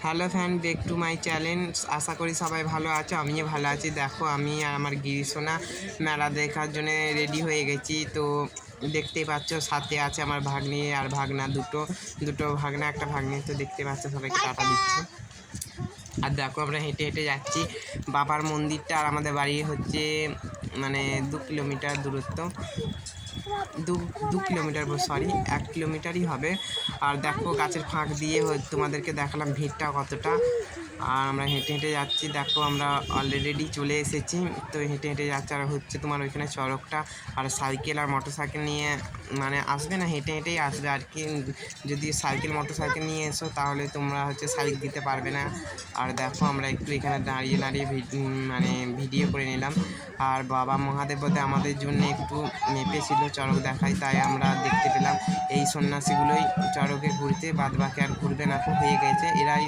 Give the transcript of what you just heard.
Hello fan, back to my channel. আশা করি সবাই ভালো আছো, আমিও ভালো আছি। দেখো আমি আর আমার গিরিশোনা মেলা দেখার জন্য রেডি হয়ে গেছি। তো দেখতেই পাচ্ছ সাথে আছে আমার ভাগ্নি আর ভাগনা, দুটো ভাগনা একটা ভাগ্নি। তো দেখতে পাচ্ছ সবাইকে টাটা দিচ্ছে। আর দেখো আমরা হেঁটে হেঁটে যাচ্ছি। বাবার মন্দিরটা আর আমাদের বাড়ি হচ্ছে মানে 2 কিলোমিটার দূরত্ব, দু কিলোমিটার, সরি 1 কিলোমিটারই হবে। আর দেখো গাছের ফাঁক দিয়ে তোমাদেরকে দেখালাম ভিড়টা কতটা। আর আমরা হেঁটে হেঁটে যাচ্ছি। দেখো আমরা অলরেডি চলে এসেছি। তো হেঁটে হেঁটে যাচ্ছি। আর হচ্ছে তোমার ওইখানে চড়কটা, আর সাইকেল আর মোটর সাইকেল নিয়ে মানে আসবে না, হেঁটে হেঁটেই আসবে আর কি। যদি সাইকেল মোটর সাইকেল নিয়ে এসো তাহলে তোমরা হচ্ছে সাইড দিতে পারবে না। আর দেখো আমরা একটু এখানে দাঁড়িয়ে দাঁড়িয়ে মানে ভিডিও করে নিলাম। আর বাবা মহাদেব বোধহয় আমাদের জন্য একটু মেপেছিল চড়ক দেখায়, তাই আমরা দেখতে পেলাম। এই সন্ন্যাসীগুলোই চড়কে ঘুরতে, বাদ বাকি আর ঘুরবে না, হয়ে গেছে। এরাই